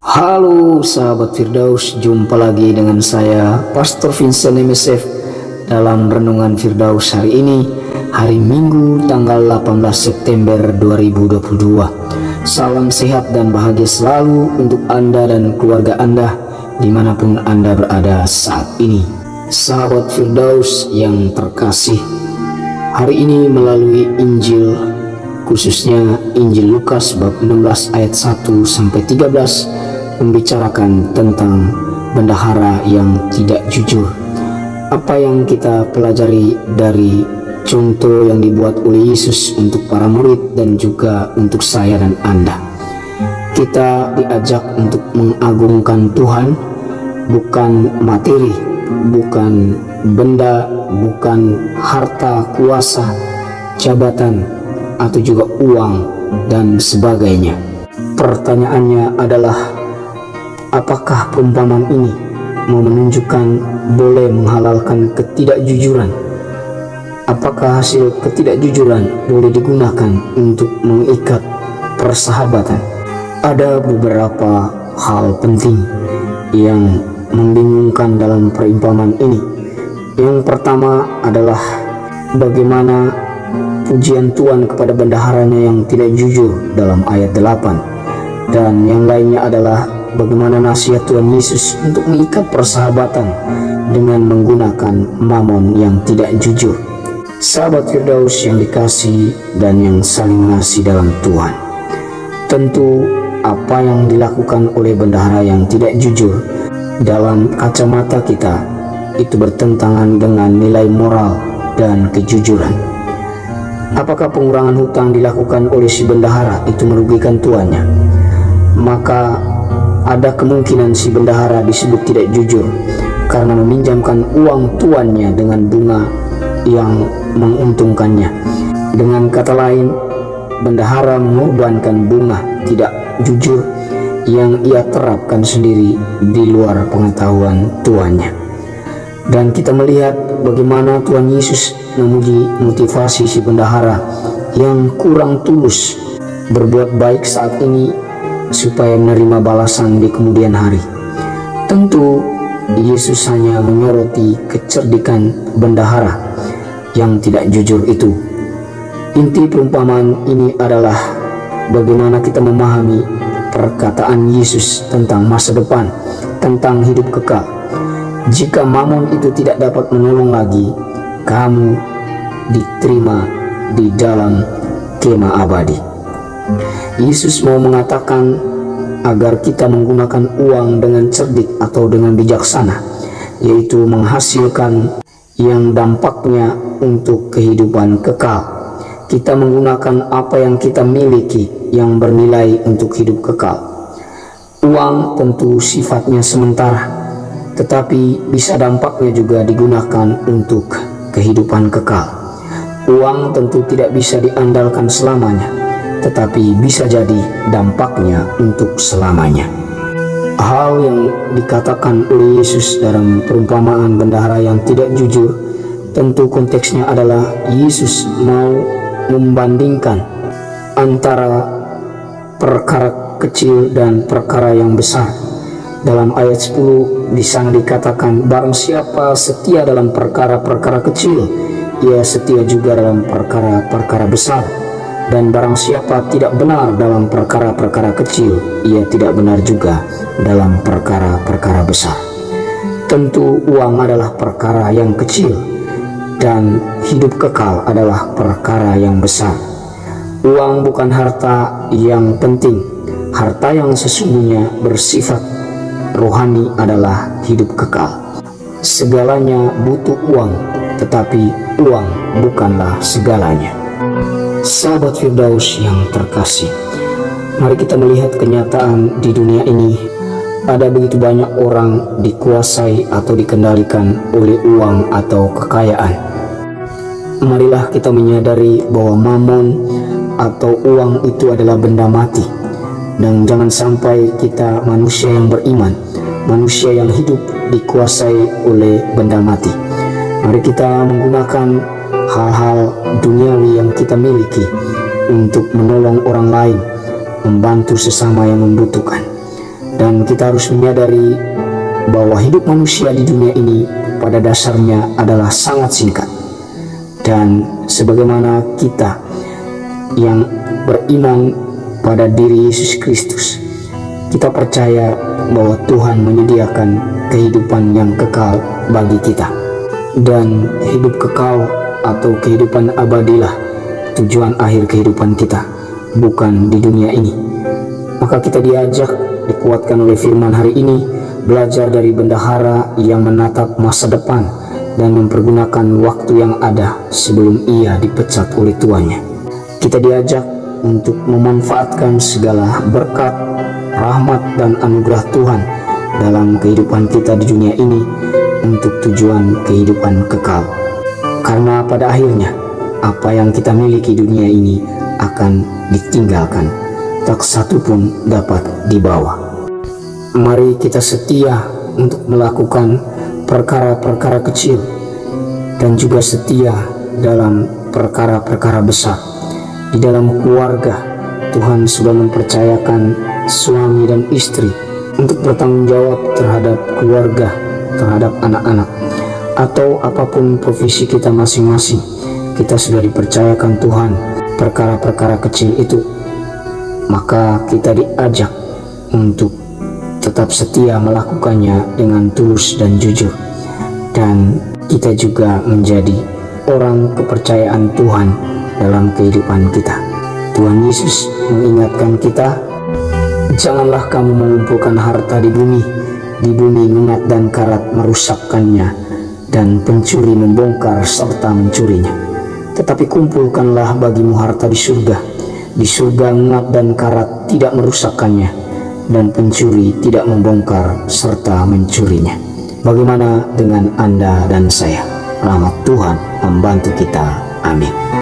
Halo sahabat Firdaus, jumpa lagi dengan saya Pastor Vincent MSF dalam Renungan Firdaus hari ini, hari Minggu tanggal 18 September 2022. Salam sehat dan bahagia selalu untuk Anda dan keluarga Anda dimanapun Anda berada saat ini. Sahabat Firdaus yang terkasih, hari ini melalui Injil, khususnya Injil Lukas bab 16 ayat 1 sampai 13 membicarakan tentang bendahara yang tidak jujur. Apa yang kita pelajari dari contoh yang dibuat oleh Yesus untuk para murid dan juga untuk saya dan Anda? Kita diajak untuk mengagungkan Tuhan, bukan materi, bukan benda, bukan harta, kuasa, jabatan, atau juga uang dan sebagainya. Pertanyaannya adalah, apakah perumpamaan ini mau menunjukkan boleh menghalalkan ketidakjujuran? Apakah hasil ketidakjujuran boleh digunakan untuk mengikat persahabatan? Ada beberapa hal penting yang membingungkan dalam perumpamaan ini. Yang pertama adalah bagaimana pujian Tuhan kepada bendaharanya yang tidak jujur dalam ayat 8. Dan yang lainnya adalah bagaimana nasihat Tuhan Yesus untuk mengikat persahabatan dengan menggunakan mamon yang tidak jujur. Sahabat Firdaus yang dikasihi dan yang saling mengasihi dalam Tuhan, tentu apa yang dilakukan oleh bendahara yang tidak jujur dalam kacamata kita itu bertentangan dengan nilai moral dan kejujuran. Apakah pengurangan hutang dilakukan oleh si bendahara itu merugikan tuannya? Maka ada kemungkinan si bendahara disebut tidak jujur karena meminjamkan uang tuannya dengan bunga yang menguntungkannya. Dengan kata lain, bendahara mengorbankan bunga tidak jujur yang ia terapkan sendiri di luar pengetahuan tuannya. Dan kita melihat bagaimana Tuhan Yesus memuji motivasi si bendahara yang kurang tulus berbuat baik saat ini supaya menerima balasan di kemudian hari. Tentu Yesus hanya menyoroti kecerdikan bendahara yang tidak jujur itu. Inti perumpamaan ini adalah bagaimana kita memahami perkataan Yesus tentang masa depan, tentang hidup kekal. Jika mamon itu tidak dapat menolong lagi, kamu diterima di dalam kemah abadi. Yesus mau mengatakan agar kita menggunakan uang dengan cerdik atau dengan bijaksana, yaitu menghasilkan yang dampaknya untuk kehidupan kekal. Kita menggunakan apa yang kita miliki yang bernilai untuk hidup kekal. Uang tentu sifatnya sementara, tetapi bisa dampaknya juga digunakan untuk kehidupan kekal. Uang tentu tidak bisa diandalkan selamanya, tetapi bisa jadi dampaknya untuk selamanya. Hal yang dikatakan oleh Yesus dalam perumpamaan bendahara yang tidak jujur, tentu konteksnya adalah Yesus mau membandingkan antara perkara kecil dan perkara yang besar. Dalam ayat 10 di sana dikatakan, barang siapa setia dalam perkara-perkara kecil, ia setia juga dalam perkara-perkara besar. Dan barang siapa tidak benar dalam perkara-perkara kecil, ia tidak benar juga dalam perkara-perkara besar. Tentu uang adalah perkara yang kecil dan hidup kekal adalah perkara yang besar. Uang bukan harta yang penting. Harta yang sesungguhnya bersifat rohani adalah hidup kekal. Segalanya butuh uang, tetapi uang bukanlah segalanya. Sahabat Firdaus yang terkasih, mari kita melihat kenyataan di dunia ini. Ada begitu banyak orang dikuasai atau dikendalikan oleh uang atau kekayaan. Marilah kita menyadari bahwa mamon atau uang itu adalah benda mati. Dan jangan sampai kita manusia yang beriman, manusia yang hidup dikuasai oleh benda mati. Mari kita menggunakan hal-hal duniawi yang kita miliki untuk menolong orang lain, membantu sesama yang membutuhkan. Dan kita harus menyadari bahwa hidup manusia di dunia ini pada dasarnya adalah sangat singkat. Dan sebagaimana kita yang beriman pada diri Yesus Kristus, kita percaya bahwa Tuhan menyediakan kehidupan yang kekal bagi kita. Dan hidup kekal atau kehidupan abadilah tujuan akhir kehidupan kita, bukan di dunia ini. Maka kita diajak, dikuatkan oleh firman hari ini, belajar dari bendahara yang menatap masa depan dan mempergunakan waktu yang ada sebelum ia dipecat oleh tuannya. Kita diajak untuk memanfaatkan segala berkat, rahmat, dan anugerah Tuhan dalam kehidupan kita di dunia ini untuk tujuan kehidupan kekal. Karena pada akhirnya apa yang kita miliki dunia ini akan ditinggalkan, tak satu pun dapat dibawa. Mari kita setia untuk melakukan perkara-perkara kecil dan juga setia dalam perkara-perkara besar. Di dalam keluarga, Tuhan sudah mempercayakan suami dan istri untuk bertanggung jawab terhadap keluarga, terhadap anak-anak, atau apapun profesi kita masing-masing. Kita sudah dipercayakan Tuhan perkara-perkara kecil itu. Maka kita diajak untuk tetap setia melakukannya dengan tulus dan jujur. Dan kita juga menjadi orang kepercayaan Tuhan dalam kehidupan kita. Tuhan Yesus mengingatkan kita, janganlah kamu mengumpulkan harta di bumi ingat dan karat merusakkannya, dan pencuri membongkar serta mencurinya. Tetapi kumpulkanlah bagimu harta di surga. Di surga ingat dan karat tidak merusakkannya, dan pencuri tidak membongkar serta mencurinya. Bagaimana dengan Anda dan saya? Rahmat Tuhan membantu kita. Amin.